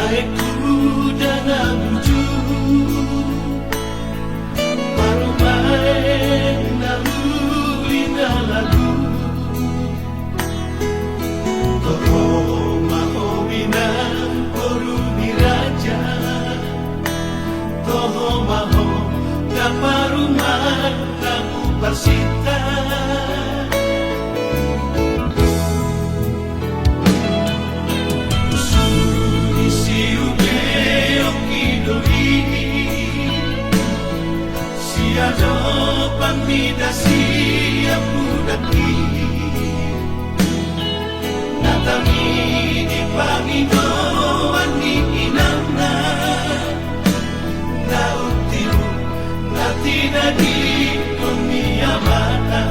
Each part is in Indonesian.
baikku dalam wujud Parumai naluri nalagu Toho mahowina koruni raja Toho maho daparumai tamu pasita Siado pamida siap budaki Natami di pangino ani inamna Nautiru natina di dunia mana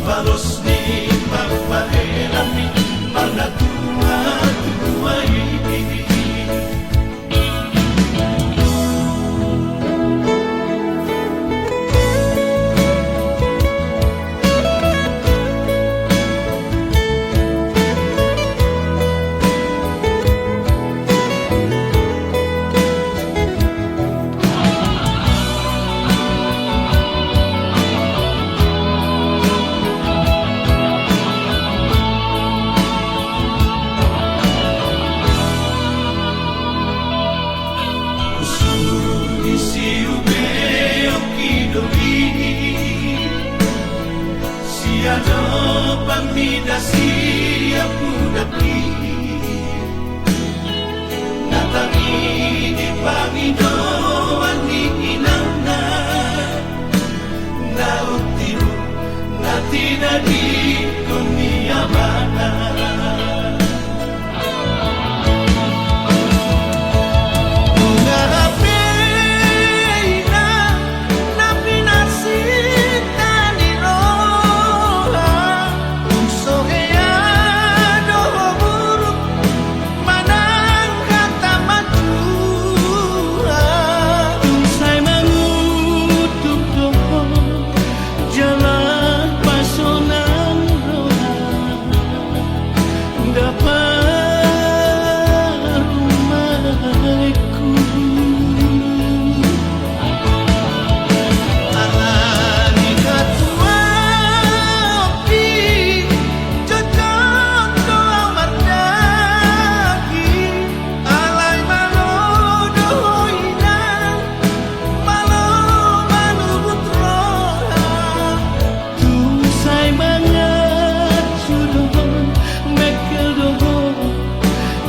Balos ni papahelami Mana tua ini Siado pamida siap budaki Natangi di pamido ani inamna Nautiru natina di dunia mana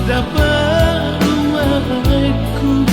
dapat rumahku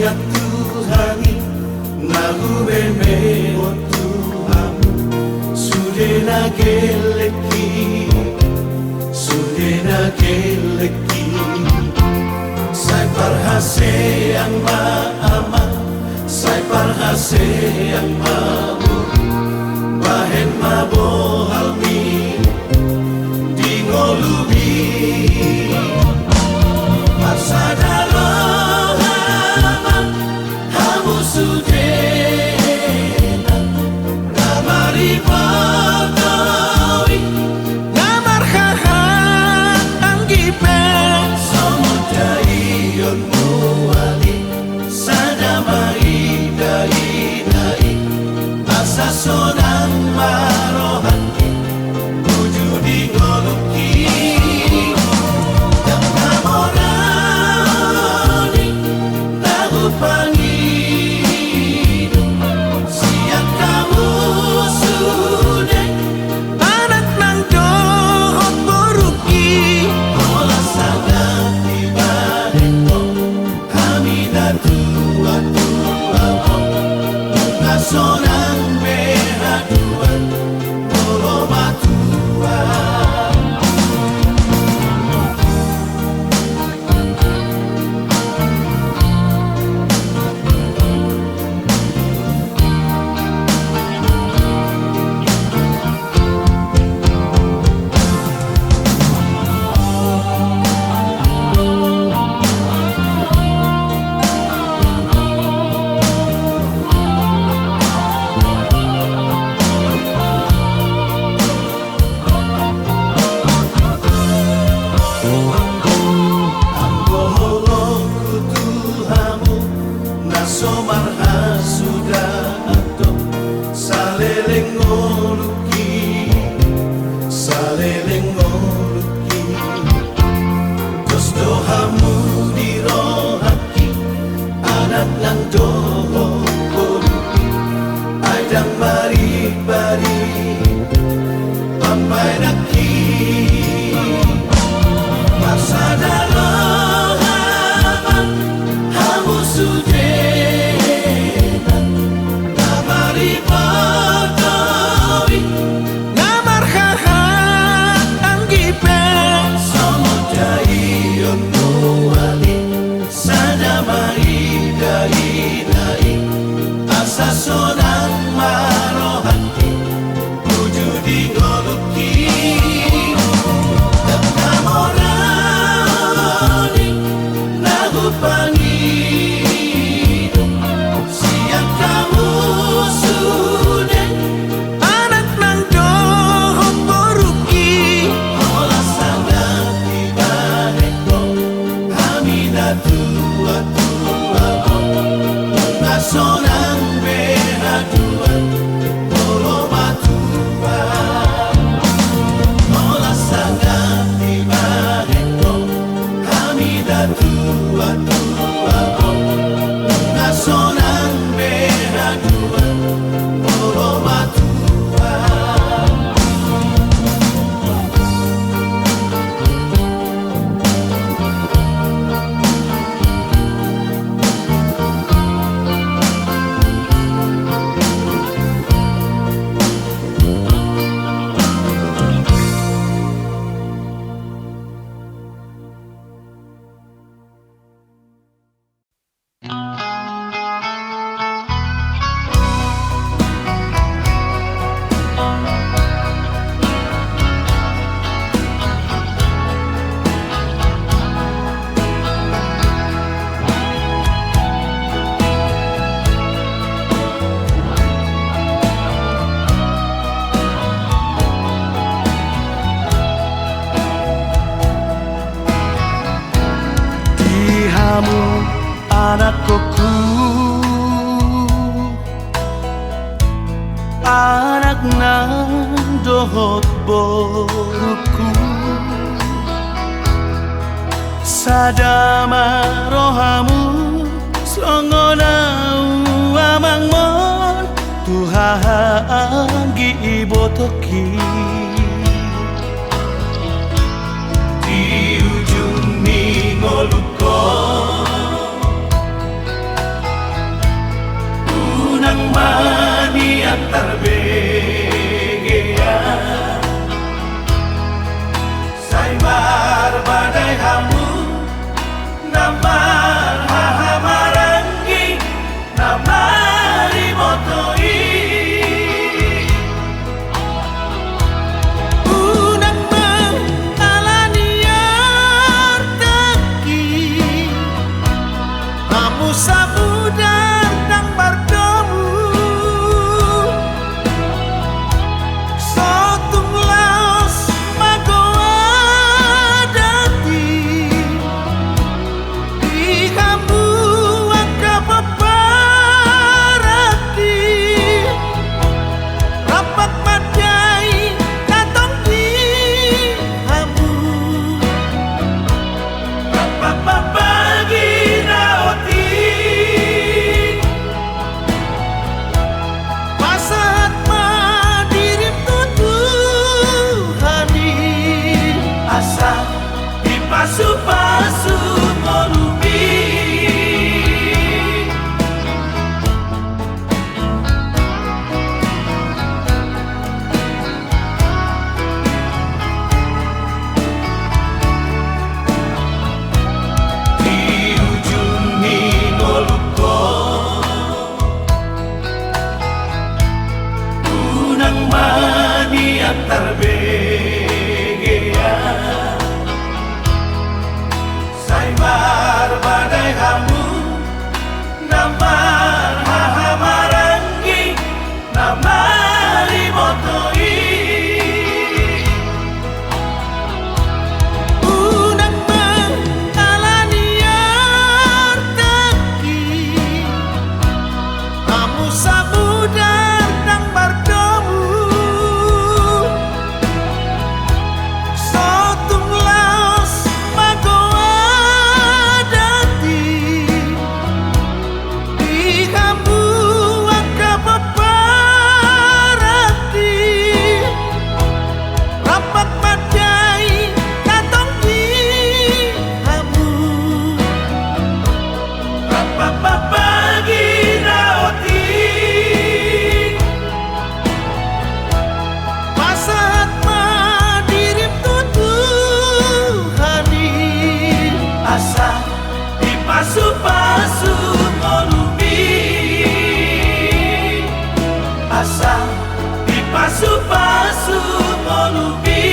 Siat Tuhani Nahube me o Tuhamu Sudena geleki Sudena geleki Sai parhase yang maama Sai parhase yang mamu Bahen mabohalmi Dingolubi Parsadalo hama Hamu sudena Namari patowi Ngamar haha anggipe Somodai yon muali Sadamai dai dai Asa sonang marohati Wujudi ngoluki Dan namorani Nahu pangidu Siap kamu sudah anak nang dohot boruki Ola sangat ibadetko Hamidah tua tua Sonang behaduan Olo matua Ngamar haha anggipe Sonang marohati Wujudi ngoluki Dan namorani Nahu pangidu Siap kamu sudah anak nang dohot boruki Ola sangat ibadetko Hamidah tua tua Sonang behaduan Olo matua Ola sangat ibadetko Hamidah tua tua Sonang behaduan Olo matua kamu anakku, anak nang dohot boruku, sadama rohamu slongonau amangmon Tuhan gi ibotoki di ujung ningoluko mani antar begea Saimar badai hamu Namar hahamarangi Namari motoi Unang mengalaniar teki Kamu sabudan nang bardomu Sotung laos magoa dati Di kamu angka paparati Rapat madai katong di kamu Papapagi naoti Pasahat madirim tutuhani Asa dipasu-pasu ngolubi Di ujung ngoluko Unang mani antar begea Saimar badai hamu Namar hahamarangi Namari motoi Unang mengalaniar teki Kamu sabudan nang bardomu Sotung laos magoa dati Di kamu angka paparati Rapat madai katong di kamu Papapagi naoti Pasahat madirim tutuhani Asa dipasu-pasu ngolubi Asa dipasu-pasu ngolubi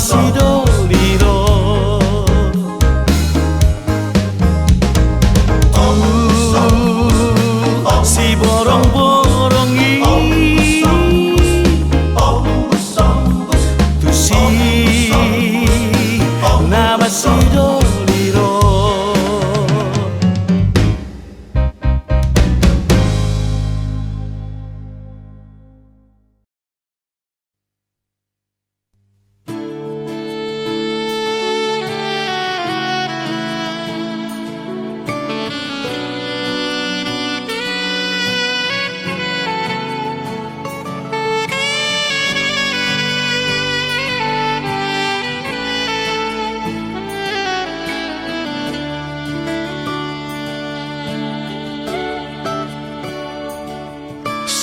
sidoliro si borong-borongi tu si nama sidoliro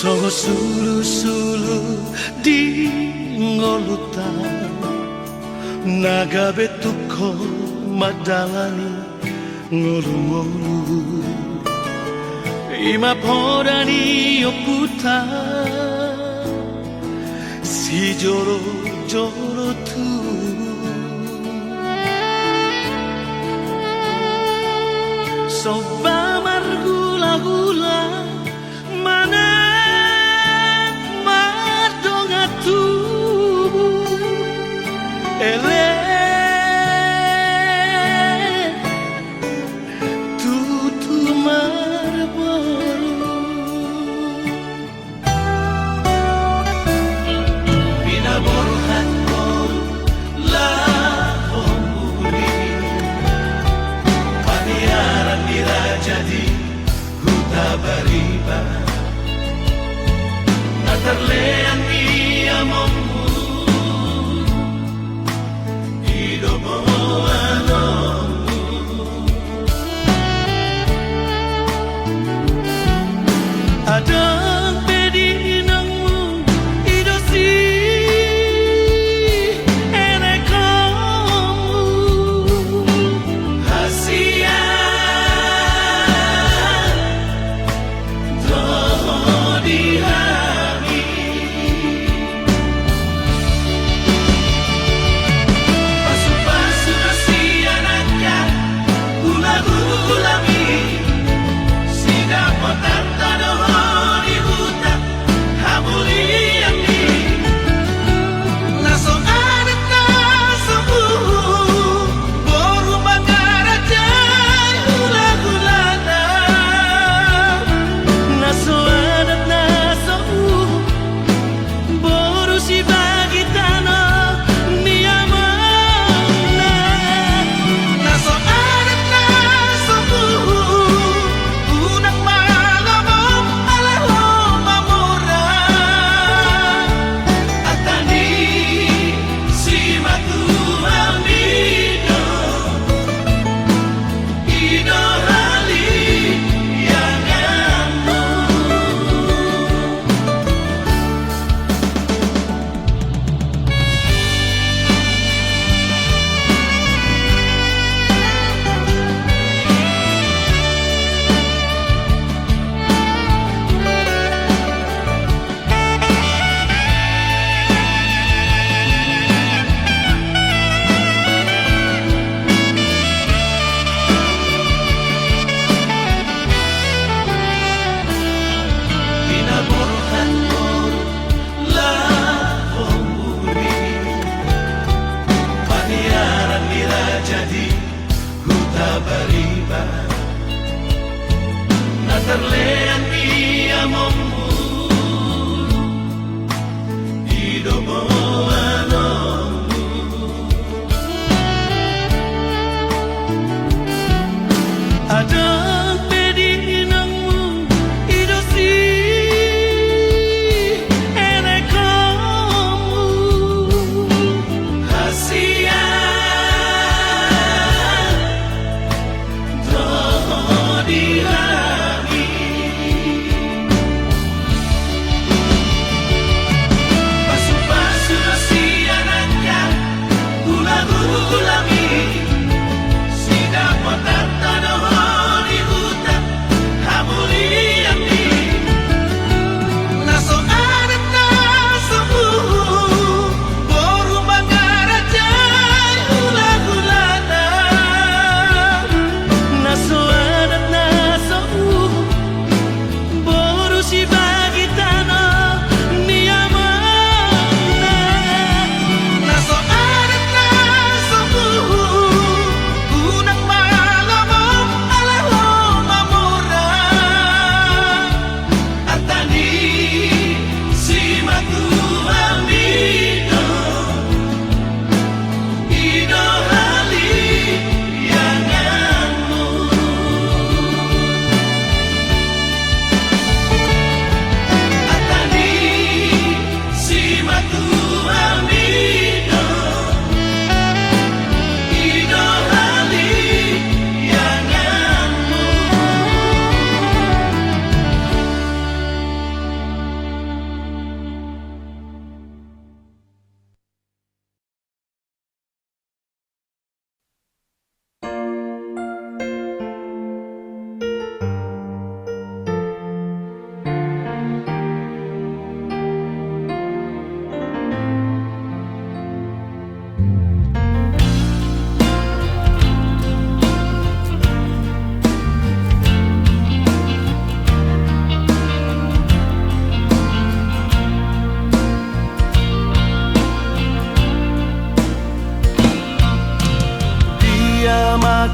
Songo sulu-sulu di ngolutan naga betuko madalani ngolu-ngolu ima podani oputa si joro-joro tu soba margula-gula mana ele tutu marboru bina borhat kol la hombuli paniaran diraja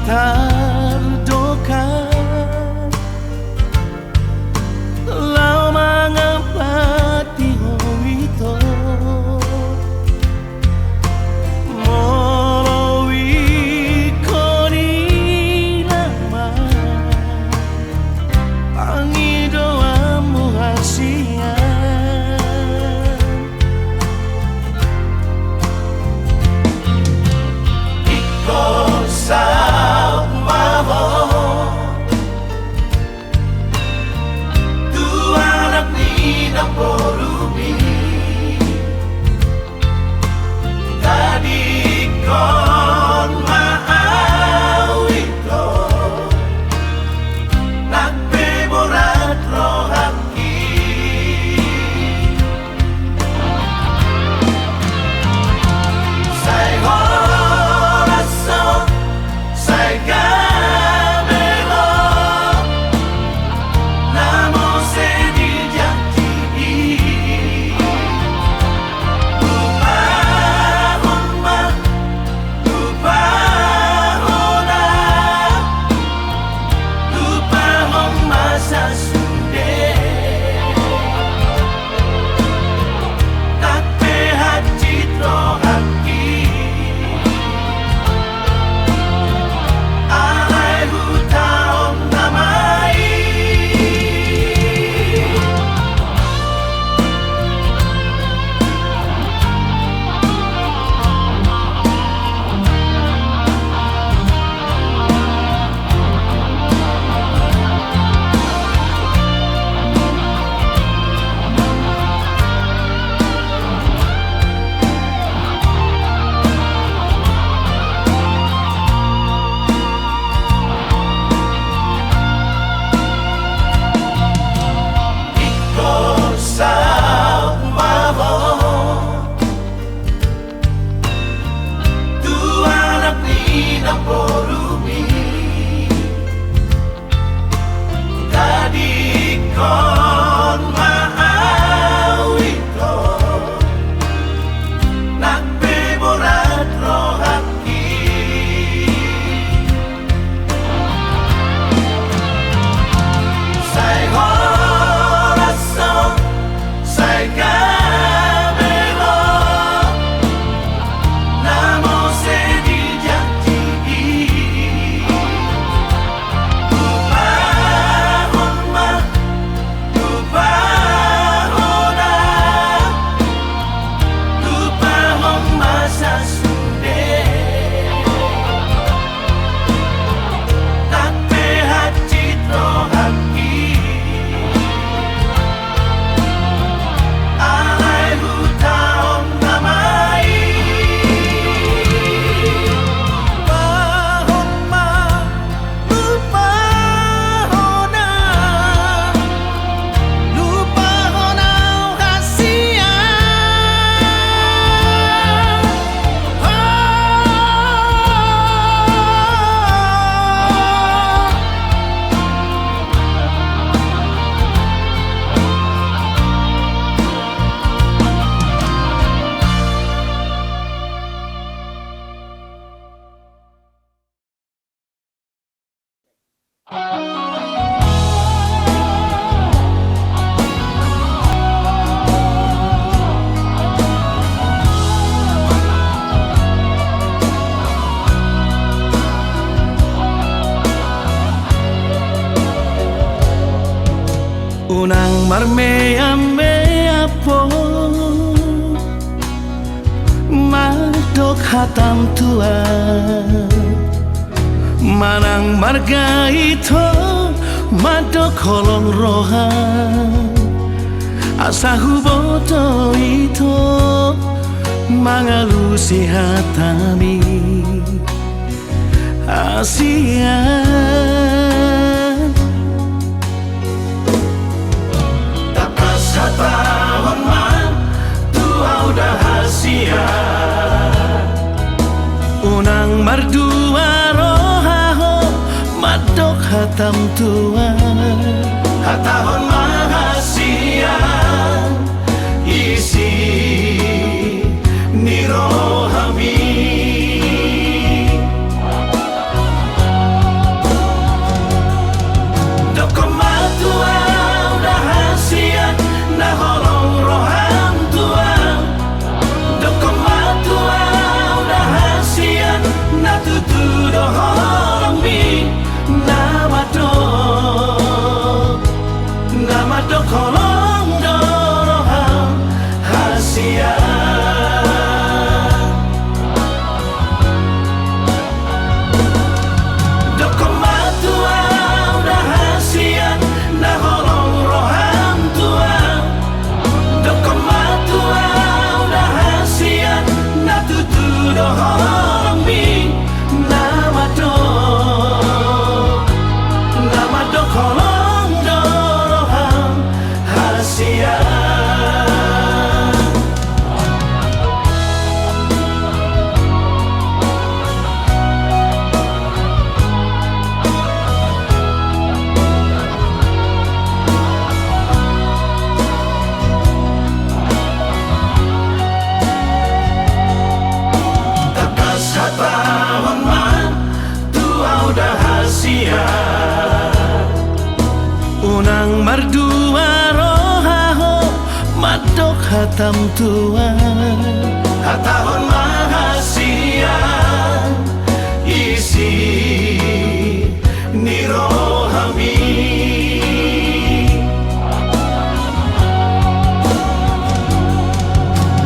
tardoka lau mangapati hoito molowi koni lama pangidoamu hasian iko sa umamo tu anak ni na porumi tadi kon maawi ko nagpemorat rohaki say corazón say camelo namo se dijanji lupa homma lupa hona lupa homma sasunde nape hati rohaki alai hutaon namai iko sa umamo tu anak ni na porumi tadi kon maawi ko nagpemorat rohaki say corazón say camelo namo se dijanji lupa homma lupa hona lupa homma sasunde nape hati rohaki alai hutaon namai Pahomma lupa hona lupa hona hasia unang marmea mea po madok hatam tua manang marga ito madok kolong roha asa huboto ito mangalusi hatami asian tapas hatahon man tua udah hasia unang mardua rohaho madok hatam tua hatahon mahasian isi nirohami hatam Tuhan Hatahon mahasian isi ni rohami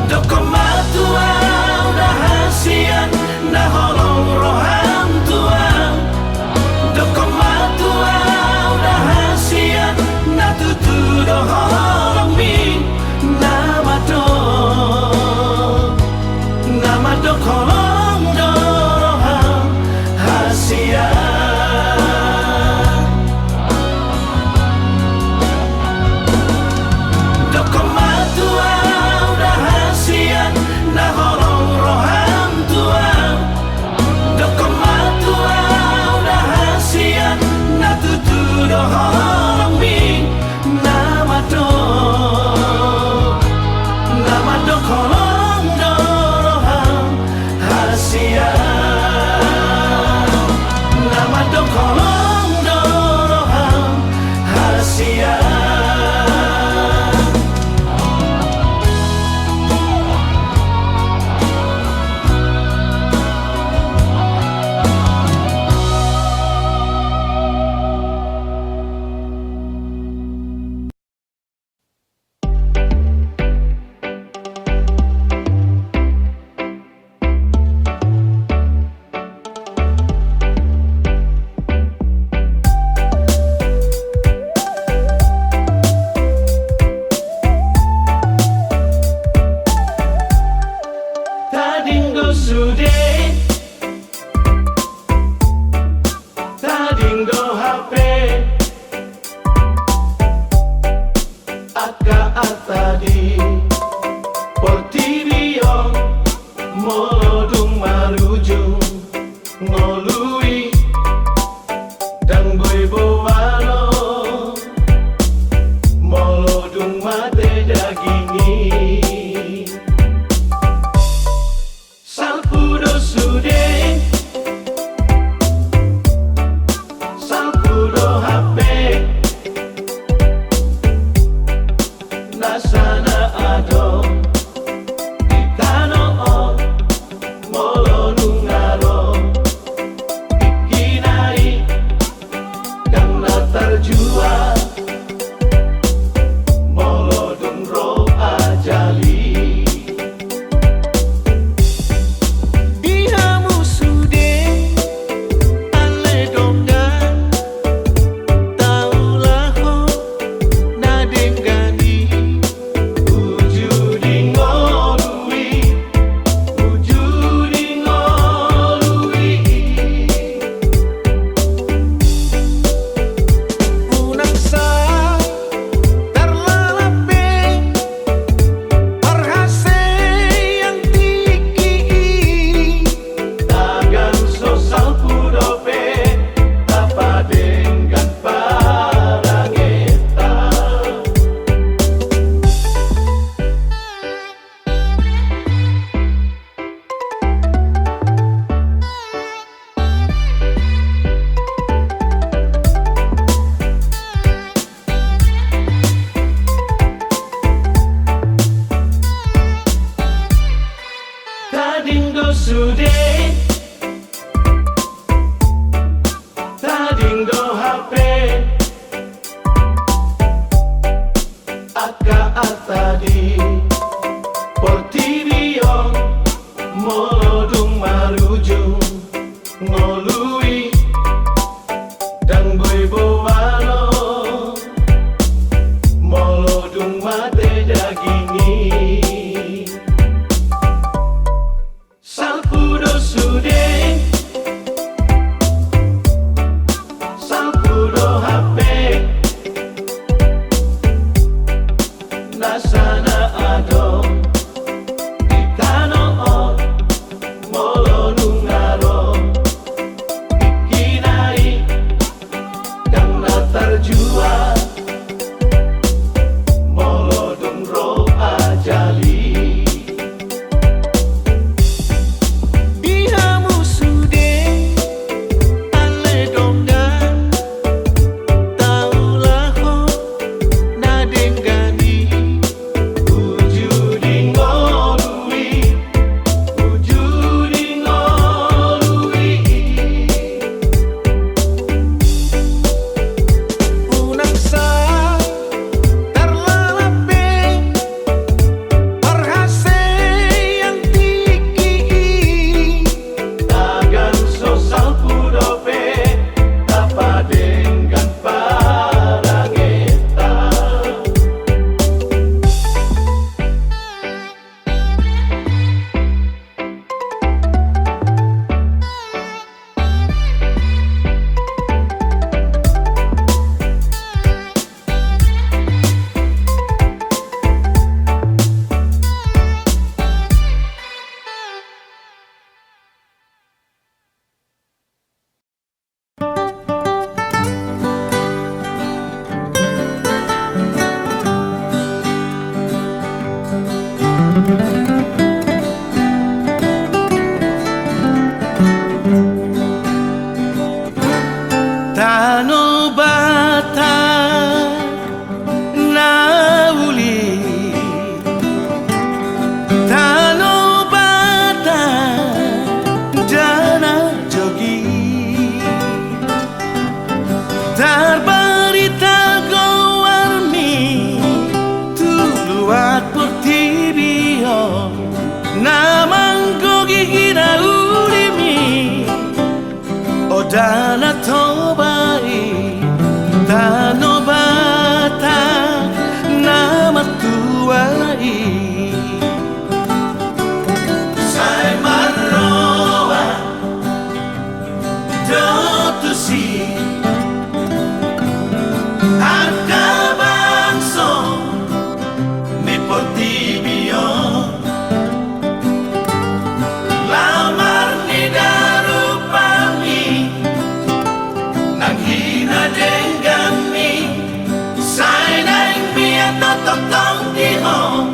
Dokomatua udah hasian na holong roham Tuhan Dokomatua udah hasian na tutu doholong mi nama do kolong doroham hasian Dokomatua udah hasian na holong roham Tuhan Dokomatua udah hasian na tutu doholong mi nama do kolong doroham hasian nama do kolong doroham hasian Tadinggo sude Tadinggo HP Aka atadi Portirio Molodung marujung Ngolui Dan boy bowano Molodung mate dagingi Salpudo sude Salpudo HP Nasana ado Itano o Molo nungaro Ikinai Dan natar jua Molo dungro ajali Tadinggo sude Tadinggo HP Aka atadi Portirio Molodung marujung Ngolui Dan boy bowano Molodung mate dagingi Salpudo sude Dana tobai Tanobata Nama tuai Sai marroa Dotusi Harga bangso Nipotibio Lamar ni darupami Nanghina denggami Sai naing mia totok tong dihong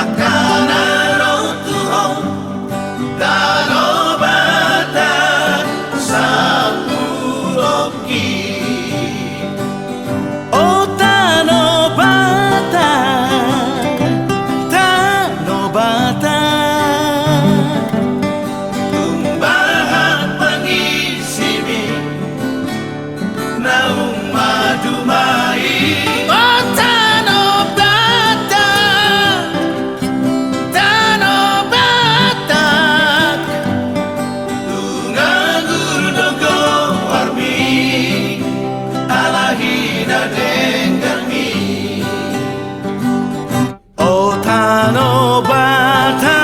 Akana rotuhong Tanobata Sapuroki Oh Tanobata Tanobata Tumbahan pangisimi Naung madumai Oh Tanobata Tanobata Tunganguru dogo warmi Alahina denggami Oh Tanobata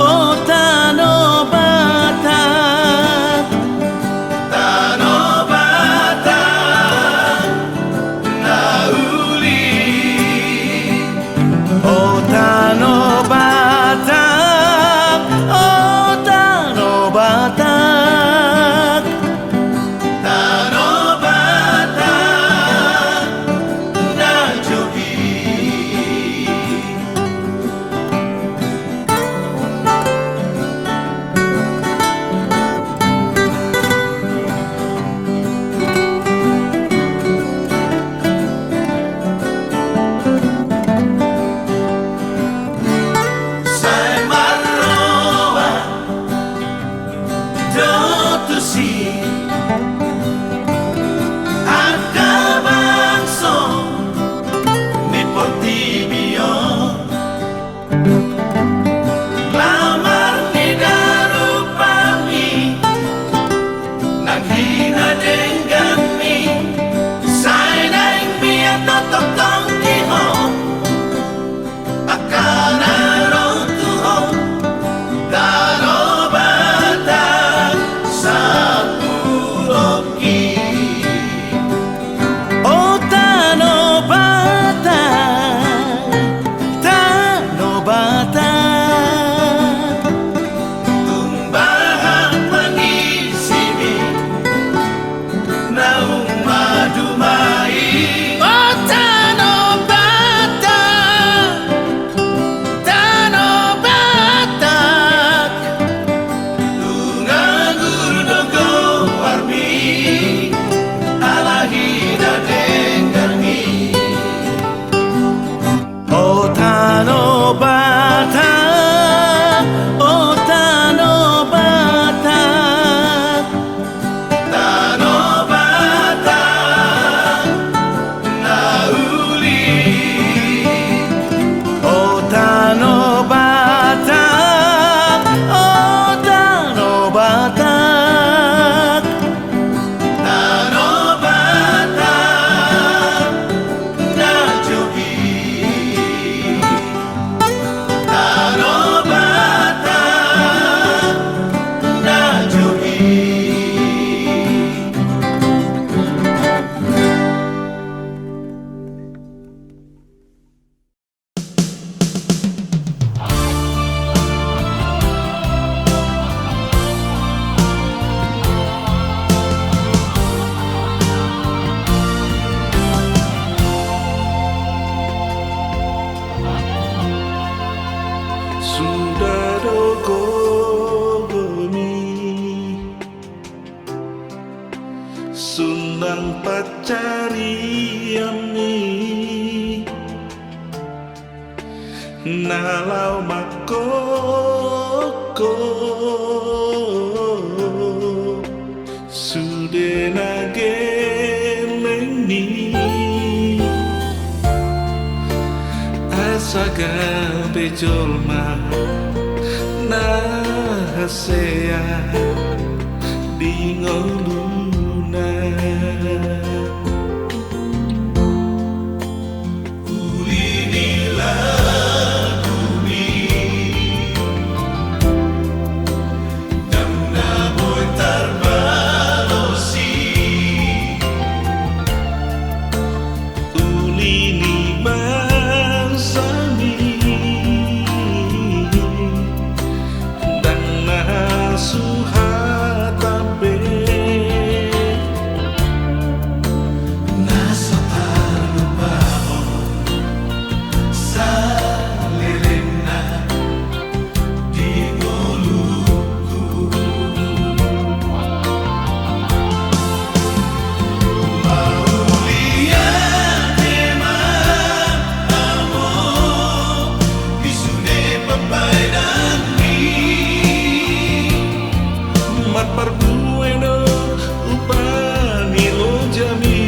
Oh Tanobata Tanobata Nauli Oh Tanobata Oh Tanobata Tanobata Najogi Sai marroa Dotusi Harga bangso Nipotibio Lamar ni darupami Nanghina denggami Sai naing mia totok tong dihong Akana rotuhong Tanobata Sapuroki Oh Tanobata Tanobata Tumbahan pangisimi Naung madumai Oh Tanobata Tanobata Tunganguru dogo warmi Alahina denggami Oh Tanobata Oh Tanobata Tanobata Nauli Oh Tanobata Oh Tanobata Tanobata Najogi Tanobata Najogi Sudah dogoni Sundang pacariami Nalau makoko Sude nageleni Asaga bejolma Nahasea di ngoluna Ulinilah bumi Damna boy tarbalosi ulini barsami dan nasuhatabe Nasa tarubahon Sa lirena Di ngoluku Maulia tema amo Bisune papai dan mi mat parbueno upani lo jami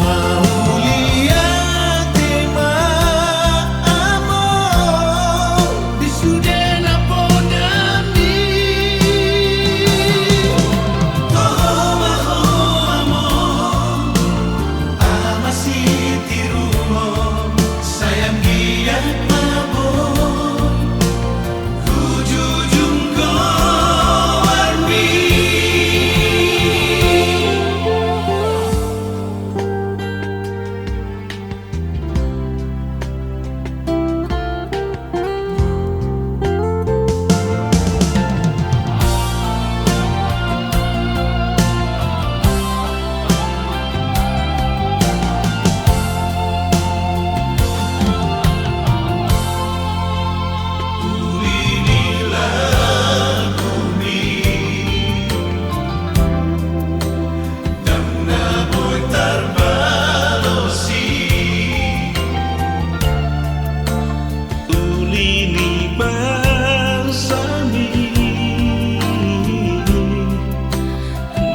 Maulia tema amo Bisune na podami Toho amo Ama si tirumo Sayang giat mabon Kujujung ko armi Ulinilah bumi Damna boy tarbalosi ulini barsami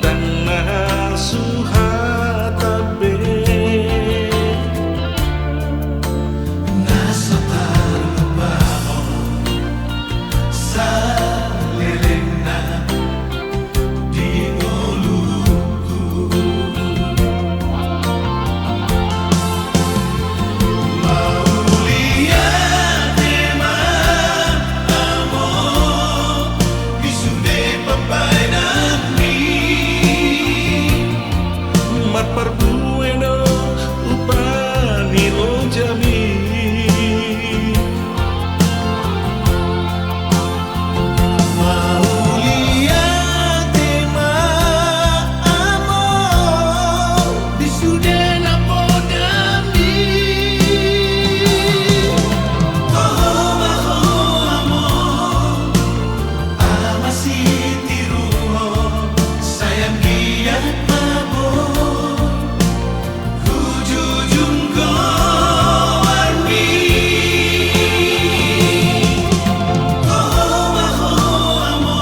dan nasuhatabe Nasa tarubahon Sa lirena Di ngoluku Maulia tema amo Bisune papai dan mi mat parbueno upani lo jami Maulia tema amo Bisune na podami Toho amo Ama si tirumo Sayang giat mabon Kujujung ko armi Toho amo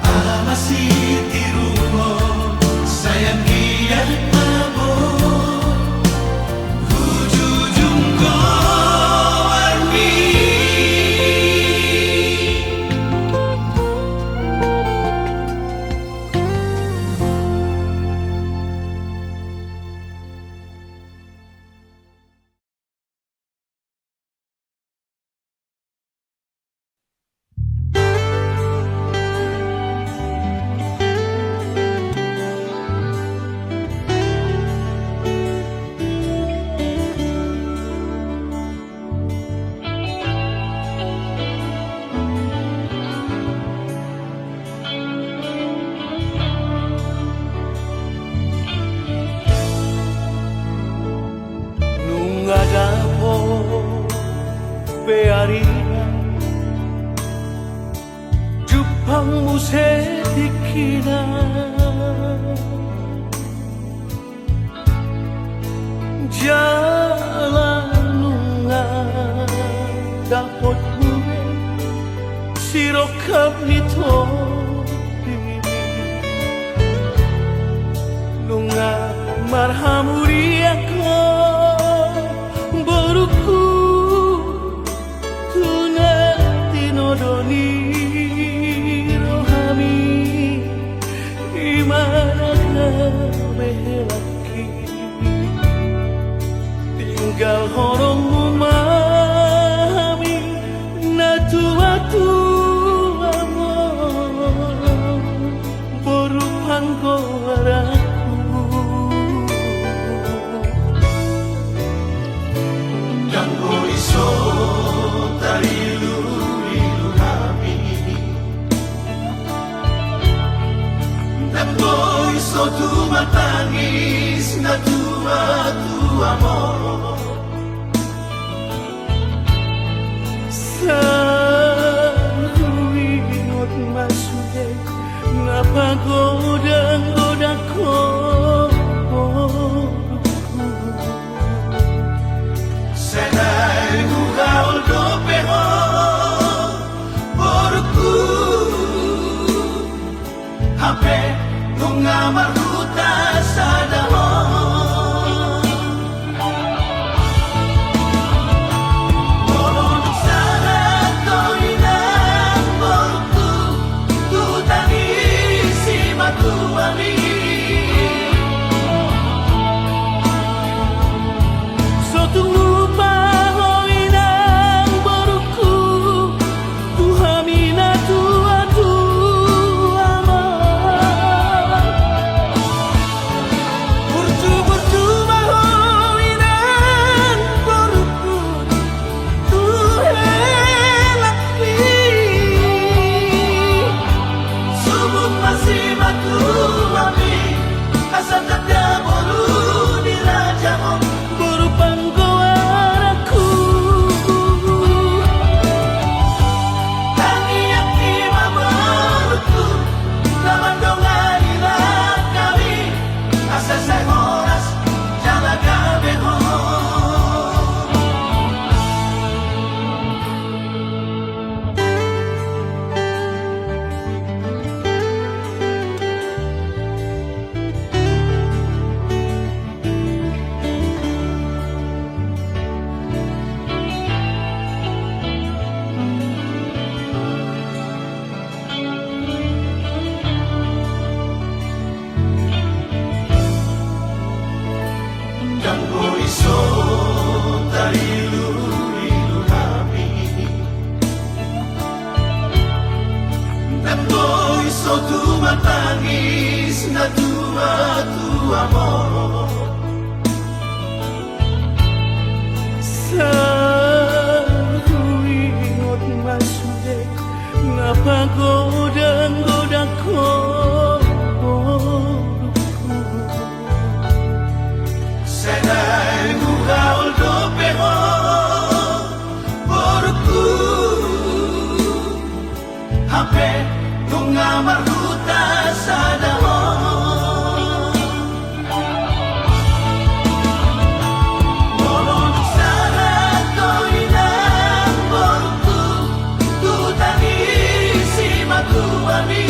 Ama si tirumo Sayang giat mabon Kujujung ko armi nung agapo pearina jupang musetikina jalan nunga dapot gue sirokap nito nunga marhamuri ako boruku tunai tinggal horong memahami na tua-tua mo berupang koraku dan iso tarilu-lilu kami dan iso tumatangis na tua-tua mo sa ruingot masudek napagoda-goda ko Senai hugaul do peho porku hape nunga maruta sa dahon Molon sana to inang porku tu tangisi matuami iso tarilu-lilu kami dan iso tumatangis na tua-tua mo sa ruingot masudek napagoda-goda ko Senai hugaul do peho porku hape nunga maruta sa dahon Molon sana to inang porku tu tangisi matuami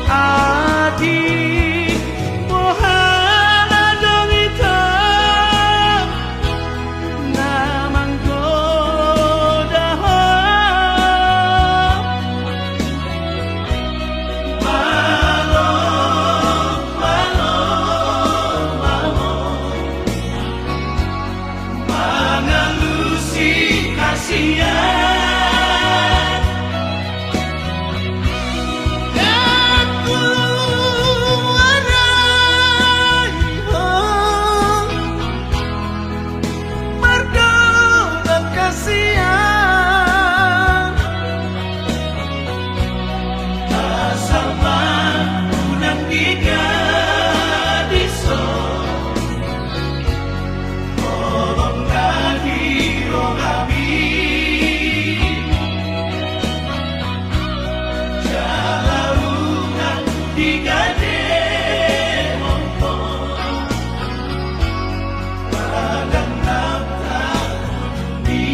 Adi mohana dong itu namang goda Malo, malo, malo Mengelusi kasihan Aku arai merdobat kasihan Asal unang tiga diso Tolong nadiro kami Jalarungan tiga demonto Padang nafta di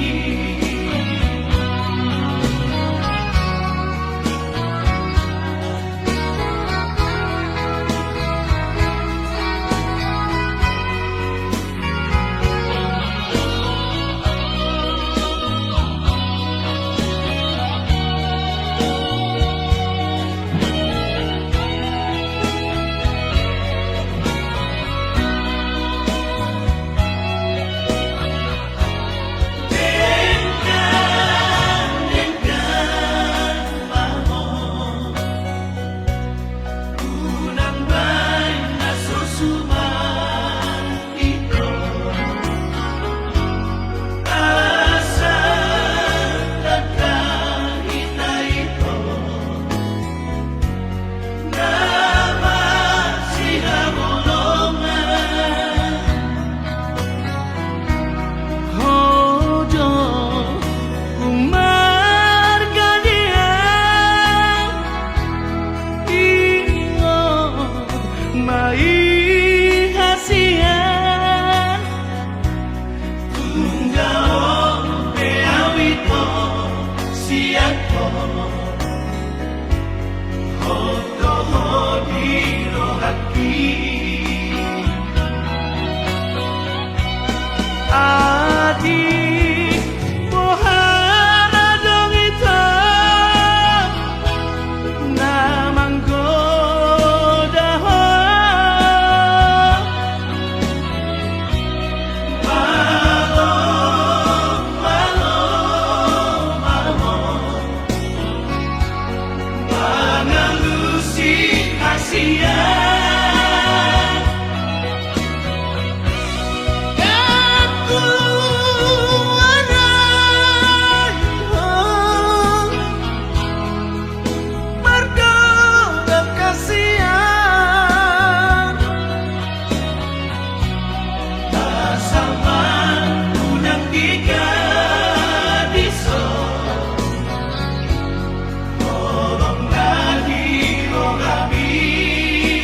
Hojo umargadia Ingo mai hasian Tunggao peawito siako Hoto hodiro haki Adi mohana dong itu namang goda Malo, malo, malo Mengelusi kasihan Aku arai merdobat kasihan Asal unang tiga diso Tolong nadiro kami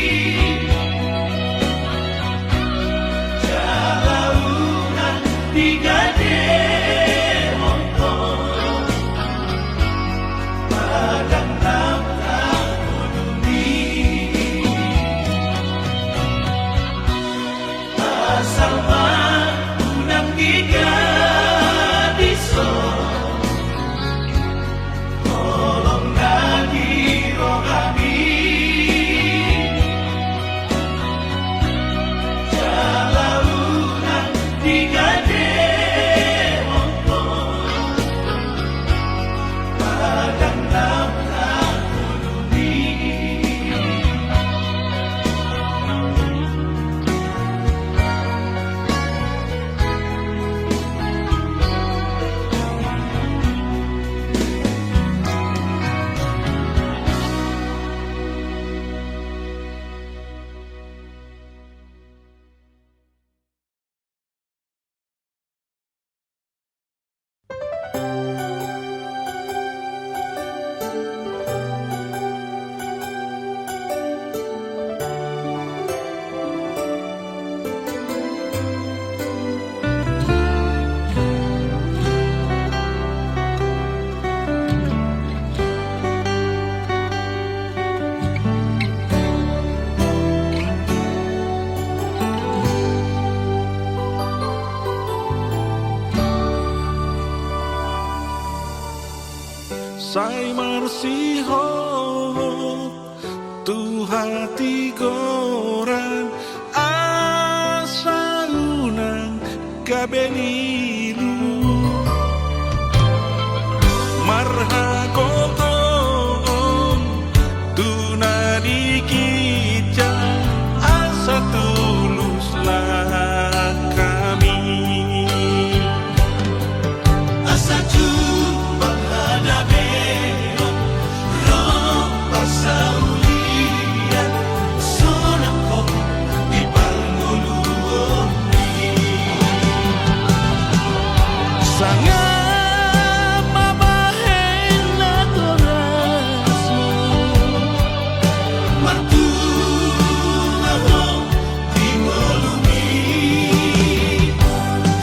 Sai marsiho tu hati goran asaunang kabenilu marhakogon tu nadikita asa tuluslah kami asa jumpa hadapin roh pasaulian sonako di panguluan sangat mabahen na torasmo matuaho di molumi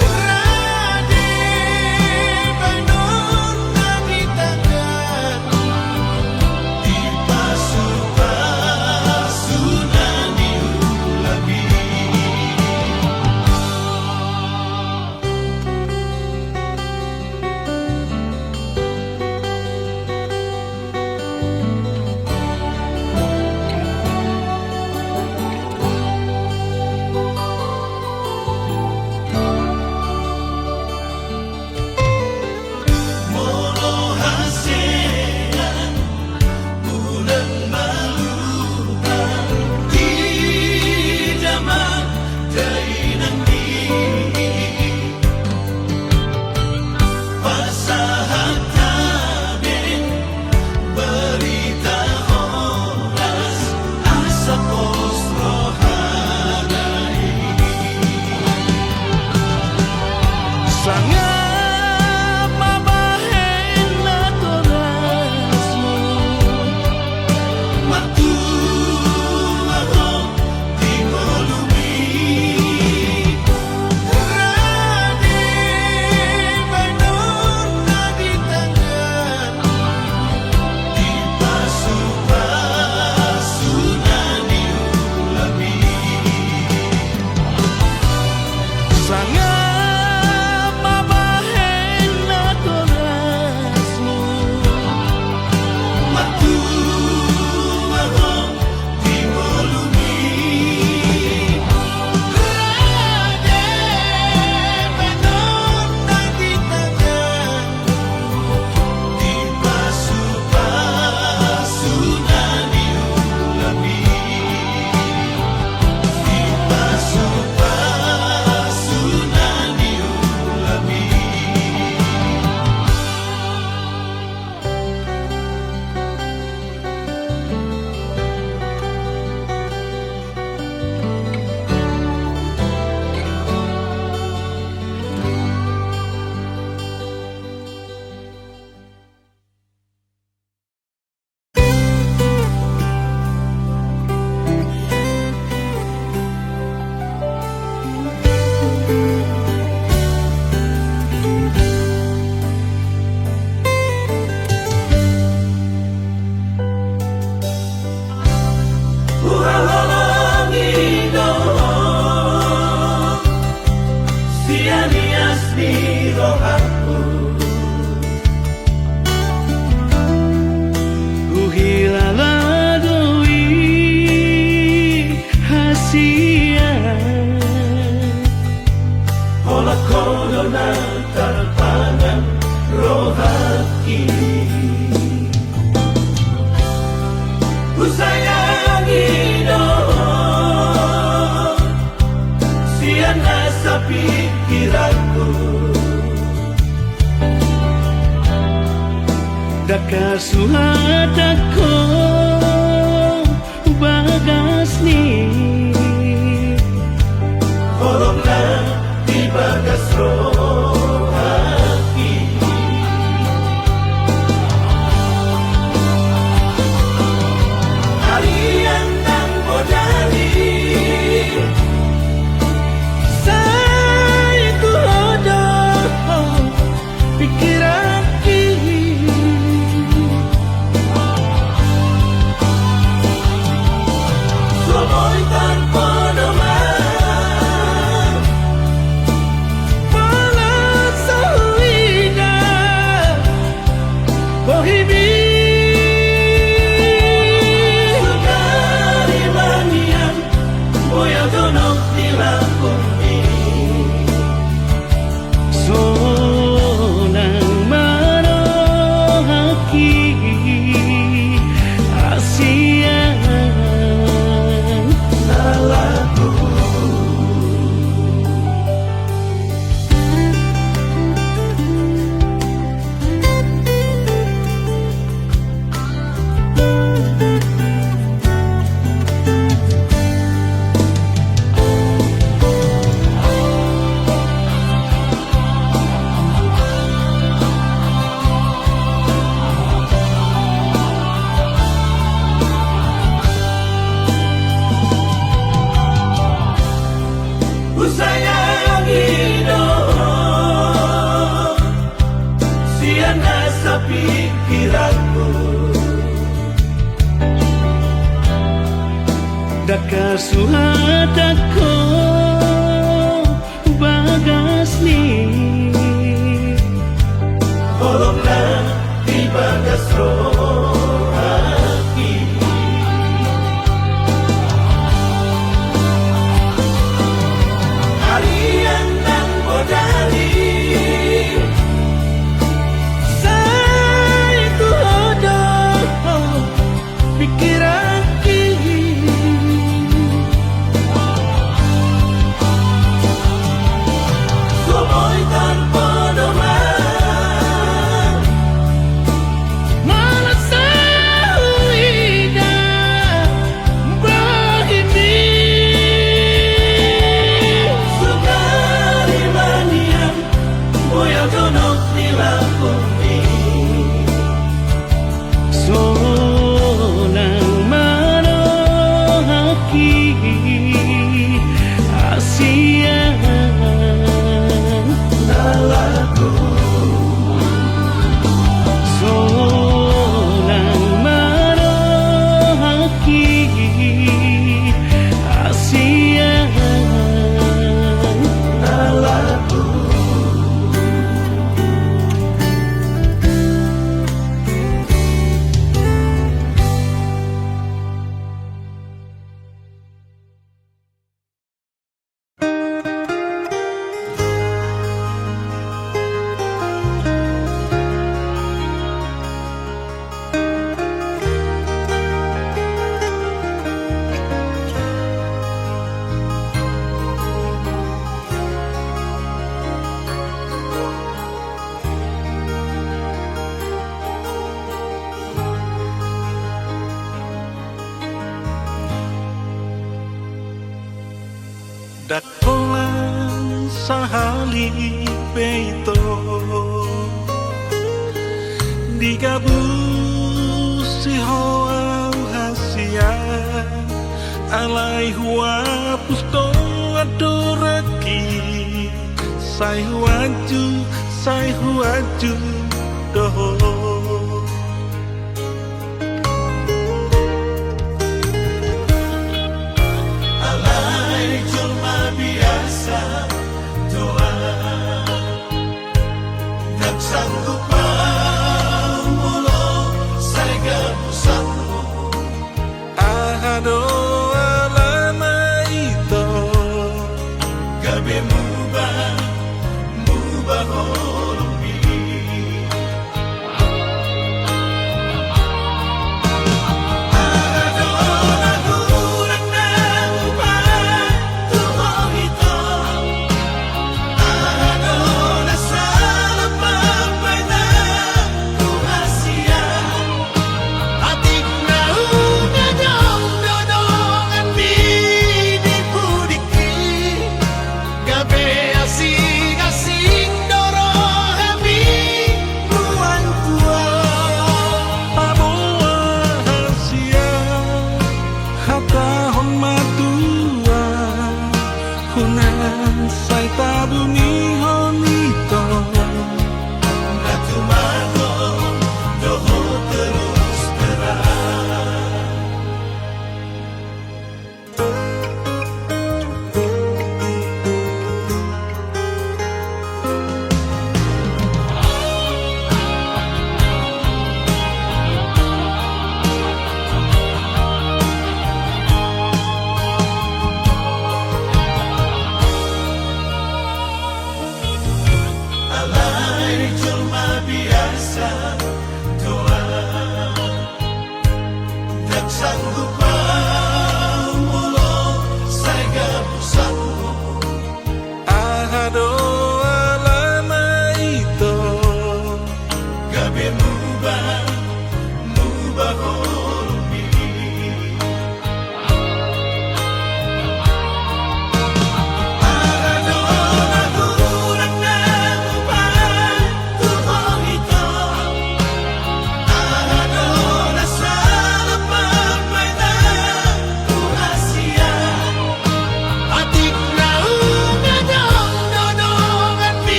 Rade Banon Nagitagan di pasukan diulabi Moro hasean bulan maluhan di zaman dainang di pasahan tabin berita horas asa pos rohanai sangat mabahen na torasmo matuaho di molumi Rade Banon Nagitagan di pasukan diulabi sangat mabahen na torasmo matuaho di molumi Rade Banon Nagitagan di pasukan diulabi di pasukan diulabi Sianias di rohaku Uhilala doi hasia Ola korona terpangan rohaki Usayangi doh Sian asa pikiranku Dakasuhat ako bagas ni Holong na di bagas rohaki Harian ng bodari Say tuhodo pikiran ki Daka suhatako bagas ni Holong na di bagas rohaki Harian dan bodali Saya tu hodoh pikiran Tumoy tanpa doman Malah sauida bahimi Sukari manian Boya donok nila bumi Sonang manohaki Asia Nalaku Sonang manohaki Asia Nalaku Dakolan sahali peito digabus si hoau hasia alai hua pusto adoraki sai huaju doho Alay cuma biasa doa Tak sanggup mulu Saya pusatmu ahado